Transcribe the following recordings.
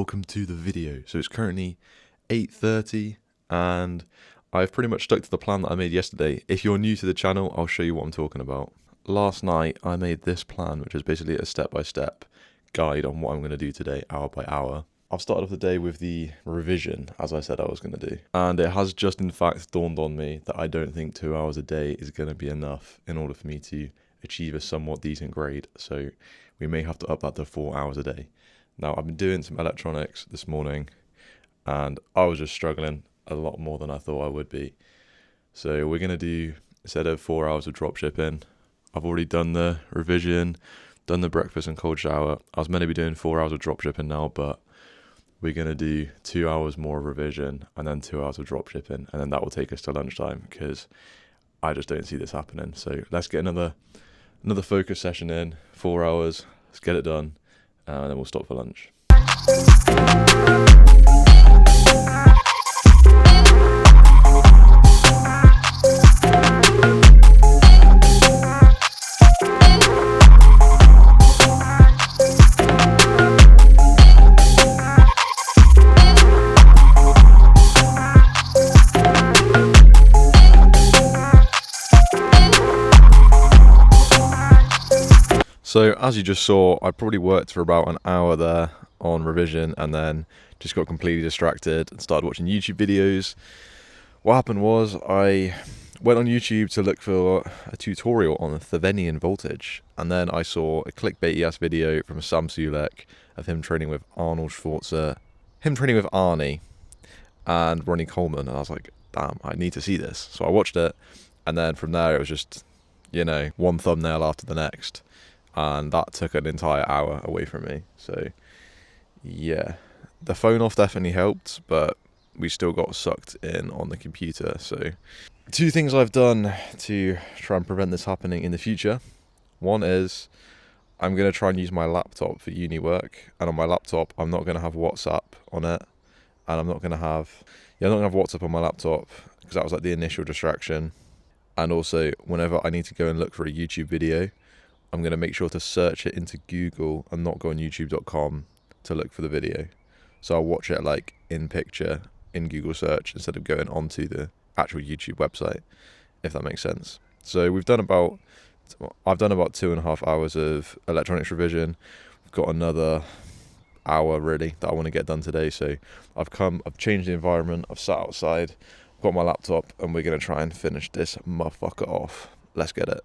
welcome to the video. So it's currently 8:30 and I've pretty much stuck to the plan that I made yesterday. If you're new to the channel, I'll show you what I'm talking about. Last night I made this plan, which is basically a step-by-step guide on what I'm going to do today, hour by hour. I've started off the day with the revision, as I said I was going to do. And it has just in fact dawned on me that I don't think 2 hours a day is going to be enough in order for me to achieve a somewhat decent grade. So we may have to up that to 4 hours a day. Now, I've been doing some electronics this morning and I was just struggling a lot more than I thought I would be. So we're going to do, instead of 4 hours of dropshipping, I've already done the revision, done the breakfast and cold shower. I was meant to be doing 4 hours of dropshipping now, but we're going to do 2 hours more of revision and then 2 hours of dropshipping. And then that will take us to lunchtime because I just don't see this happening. So let's get another focus session in, 4 hours, let's get it done. And then we'll stop for lunch. So as you just saw, I probably worked for about an hour there on revision and then just got completely distracted and started watching YouTube videos. What happened was I went on YouTube to look for a tutorial on Thervenian voltage, and then I saw a clickbaity ass video from Sam Sulek of him training with Arnold Schwarzer, him training with Arnie and Ronnie Coleman, and I was like, damn, I need to see this. So I watched it, and then from there it was just, you know, one thumbnail after the next. And that took an entire hour away from me. So yeah, the phone off definitely helped, but we still got sucked in on the computer. So two things I've done to try and prevent this happening in the future. One is I'm going to try and use my laptop for uni work, and on my laptop I'm not going to have WhatsApp on it, and I'm not going to have WhatsApp on my laptop because that was like the initial distraction. And also whenever I need to go and look for a YouTube video, I'm going to make sure to search it into Google and not go on youtube.com to look for the video. So I'll watch it like in picture in Google search instead of going onto the actual YouTube website, if that makes sense. So I've done about 2.5 hours of electronics revision. We've got another hour really that I want to get done today. So I've changed the environment. I've sat outside, I've got my laptop, and we're going to try and finish this motherfucker off. Let's get it.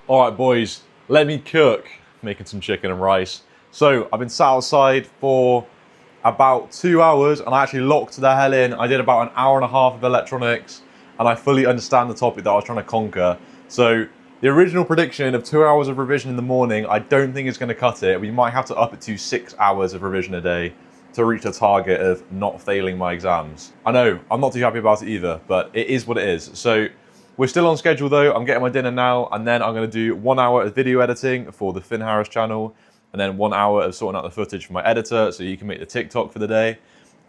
Alright boys, let me cook. Making some chicken and rice. So I've been sat outside for about 2 hours and I actually locked the hell in. I did about an hour and a half of electronics and I fully understand the topic that I was trying to conquer. So the original prediction of 2 hours of revision in the morning, I don't think it's going to cut it. We might have to up it to 6 hours of revision a day to reach the target of not failing my exams. I know, I'm not too happy about it either, but it is what it is. So we're still on schedule though. I'm getting my dinner now, and then I'm going to do 1 hour of video editing for the Finn Harris channel, and then 1 hour of sorting out the footage for my editor so you can make the TikTok for the day.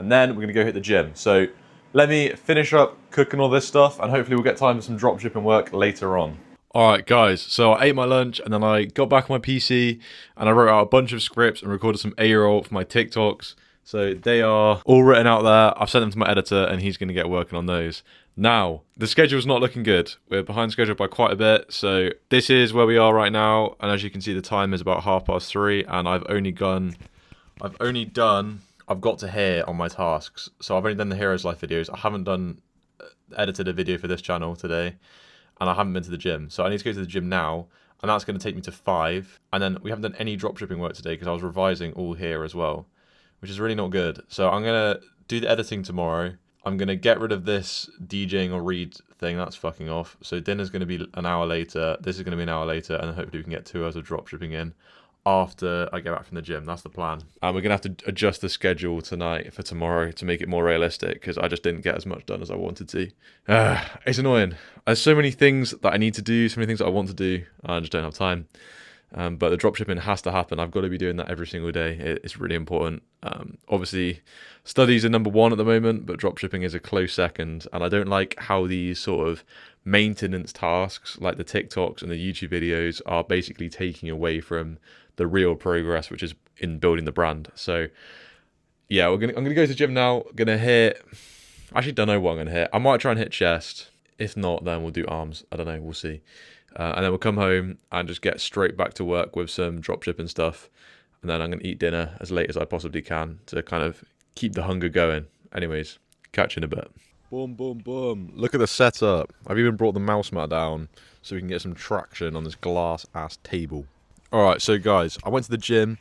And then we're going to go hit the gym. So let me finish up cooking all this stuff, and hopefully we'll get time for some dropshipping work later on. Alright guys, so I ate my lunch and then I got back on my PC and I wrote out a bunch of scripts and recorded some A-roll for my TikToks. So they are all written out there. I've sent them to my editor and he's going to get working on those. Now, the schedule's not looking good. We're behind schedule by quite a bit. So this is where we are right now. And as you can see, the time is about 3:30 and I've got to here on my tasks. So I've only done the Heroes Life videos. I haven't edited a video for this channel today. And I haven't been to the gym. So I need to go to the gym now. And that's going to take me to 5. And then we haven't done any dropshipping work today because I was revising all here as well, which is really not good. So I'm going to do the editing tomorrow. I'm going to get rid of this DJing or read thing. That's fucking off. So dinner's going to be an hour later. This is going to be an hour later. And hopefully we can get 2 hours of dropshipping in. after I get back from the gym. That's the plan. And we're going to have to adjust the schedule tonight for tomorrow to make it more realistic, because I just didn't get as much done as I wanted to. It's annoying. There's so many things that I need to do, so many things that I want to do. I just don't have time. But the dropshipping has to happen. I've got to be doing that every single day. It's really important. Obviously, studies are number one at the moment, but dropshipping is a close second. And I don't like how these sort of maintenance tasks, like the TikToks and the YouTube videos, are basically taking away from the real progress, which is in building the brand. So, yeah, I'm gonna go to the gym now. Gonna hit. Actually, don't know what I'm gonna hit. I might try and hit chest. If not, then we'll do arms. I don't know. We'll see. And then we'll come home and just get straight back to work with some dropshipping stuff. And then I'm going to eat dinner as late as I possibly can to kind of keep the hunger going. Anyways, catch you in a bit. Boom, boom, boom. Look at the setup. I've even brought the mouse mat down so we can get some traction on this glass-ass table. All right, so guys, I went to the gym,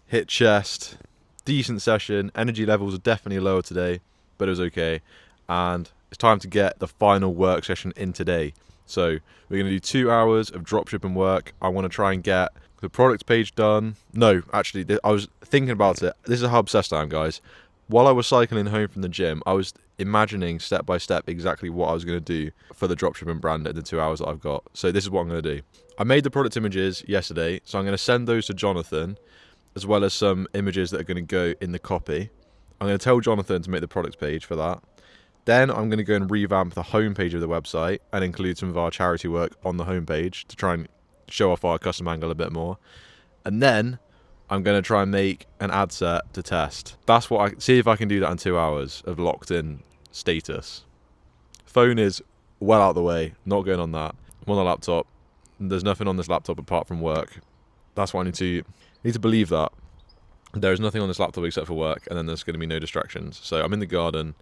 hit chest, decent session. Energy levels are definitely lower today, but it was okay. And it's time to get the final work session in today. So we're going to do 2 hours of dropshipping work. I want to try and get the product page done. No, actually, I was thinking about it. This is how obsessed I am, guys. While I was cycling home from the gym, I was imagining step by step exactly what I was going to do for the dropshipping brand in the 2 hours that I've got. So this is what I'm going to do. I made the product images yesterday, so I'm going to send those to Jonathan, as well as some images that are going to go in the copy. I'm going to tell Jonathan to make the product page for that. Then I'm going to go and revamp the homepage of the website and include some of our charity work on the homepage to try and show off our custom angle a bit more. And then I'm going to try and make an ad set to test. That's what I see if I can do that in 2 hours of locked in status. Phone is well out of the way, not going on that. I'm on the laptop. There's nothing on this laptop apart from work. That's what I need to believe that. There is nothing on this laptop except for work, and then there's going to be no distractions. So I'm in the garden.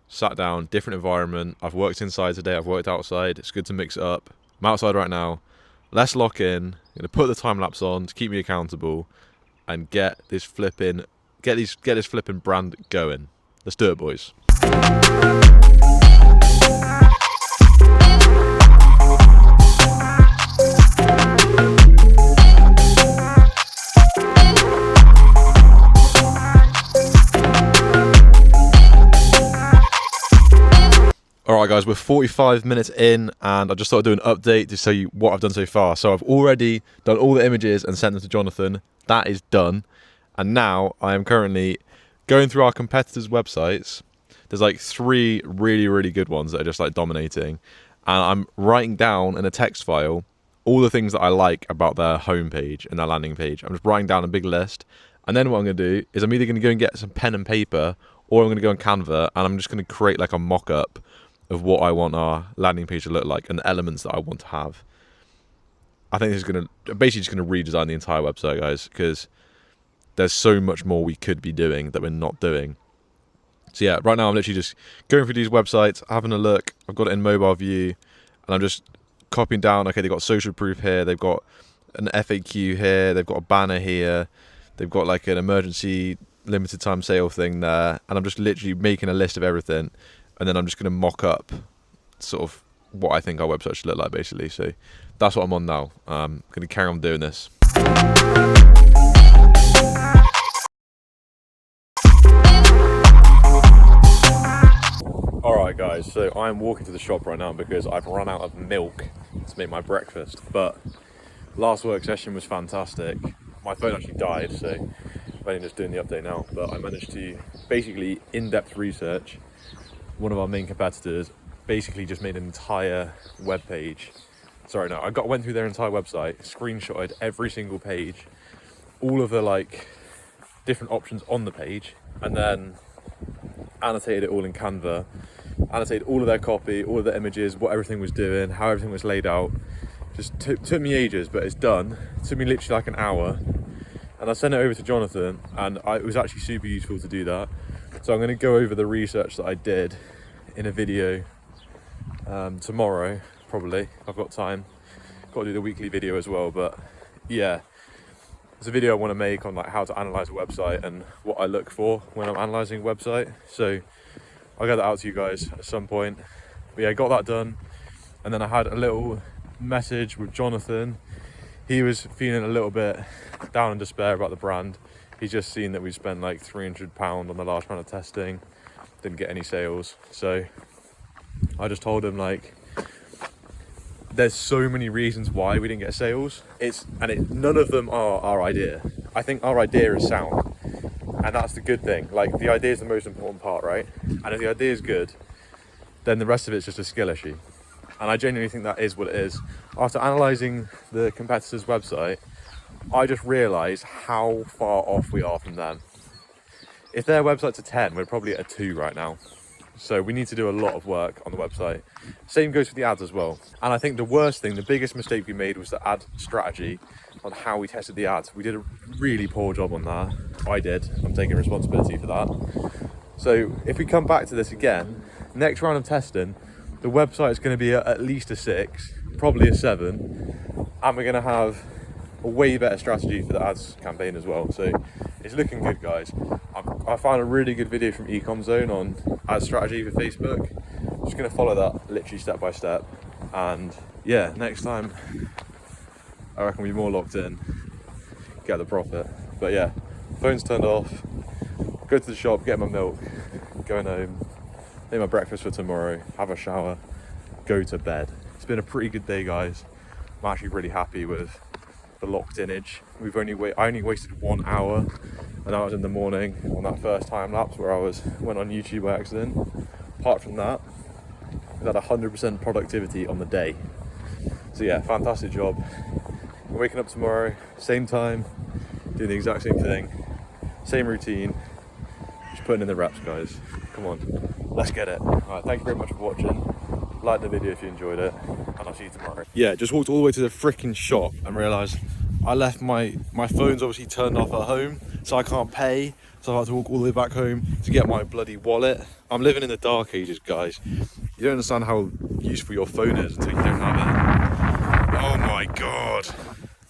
Sat down, different environment. I've worked inside today, I've worked outside. It's good to mix it up. I'm outside right now. Let's lock in. I'm going to put the time lapse on to keep me accountable and get this flipping brand going. Let's do it, boys. Alright guys, we're 45 minutes in and I just thought I'd do an update to show you what I've done so far. So I've already done all the images and sent them to Jonathan. That is done. And now I am currently going through our competitors' websites. There's like 3 really, really good ones that are just like dominating. And I'm writing down in a text file all the things that I like about their homepage and their landing page. I'm just writing down a big list. And then what I'm going to do is I'm either going to go and get some pen and paper, or I'm going to go on Canva and I'm just going to create like a mock-up of what I want our landing page to look like and the elements that I want to have. I think this is going to basically just going to redesign the entire website, guys, because there's so much more we could be doing that we're not doing. So yeah, right now I'm literally just going through these websites, having a look. I've got it in mobile view and I'm just copying down. Okay, they've got social proof here. They've got an FAQ here. They've got a banner here. They've got like an emergency limited time sale thing there. And I'm just literally making a list of everything. And then I'm just going to mock up sort of what I think our website should look like, basically. So that's what I'm on now. I'm going to carry on doing this. Alright guys, so I'm walking to the shop right now because I've run out of milk to make my breakfast. But last work session was fantastic. My phone actually died, so I'm only just doing the update now. But I managed to basically in-depth research one of our main competitors, basically just made an entire web page. Sorry, no, went through their entire website, screenshotted every single page, all of the like different options on the page, and then annotated it all in Canva, annotated all of their copy, all of their images, what everything was doing, how everything was laid out. Just took me ages, but it's done. It took me literally like an hour, and I sent it over to Jonathan, and it was actually super useful to do that. So I'm going to go over the research that I did in a video tomorrow, probably, if I've got time. Got to do the weekly video as well, but yeah, it's a video I want to make on like how to analyze a website and what I look for when I'm analyzing a website. So I'll get that out to you guys at some point. But yeah, got that done, and then I had a little message with Jonathan. he was feeling a little bit down in despair about the brand. He's just seen that we spent like £300 on the last round of testing, didn't get any sales. So I just told him, like, there's so many reasons why we didn't get sales. None of them are our idea. I think our idea is sound, and that's the good thing. Like, the idea is the most important part, right? And if the idea is good, then the rest of it's just a skill issue. And I genuinely think that is what it is. After analysing the competitor's website, I just realised how far off we are from them. If their website's a 10, we're probably at a 2 right now. So we need to do a lot of work on the website. Same goes for the ads as well. And I think the worst thing, the biggest mistake we made was the ad strategy on how we tested the ads. We did a really poor job on that. I did. I'm taking responsibility for that. So if we come back to this again, next round of testing, the website is going to be at least a 6, probably a 7, and we're going to have a way better strategy for the ads campaign as well. So it's looking good, guys. I found a really good video from Ecom Zone on ad strategy for Facebook. I'm just going to follow that literally step by step, and yeah, next time I reckon we'll be more locked in, get the profit. But yeah, phone's turned off, go to the shop, get my milk, going home, make my breakfast for tomorrow, have a shower, go to bed. It's been a pretty good day, guys. I'm actually really happy with the locked-inage. I only wasted 1 hour, and I was in the morning on that first time lapse where I went on YouTube by accident. Apart from that, we've had 100% productivity on the day. So yeah, fantastic job. We're waking up tomorrow, same time, doing the exact same thing, same routine, just putting in the reps, guys. Come on, let's get it. All right, thank you very much for watching. Like the video if you enjoyed it, and I'll see you tomorrow. Yeah, just walked all the way to the freaking shop and realised I left my phone's obviously turned off at home, so I can't pay. So I had to walk all the way back home to get my bloody wallet. I'm living in the dark ages, guys. You don't understand how useful your phone is until you don't have it. Oh my God.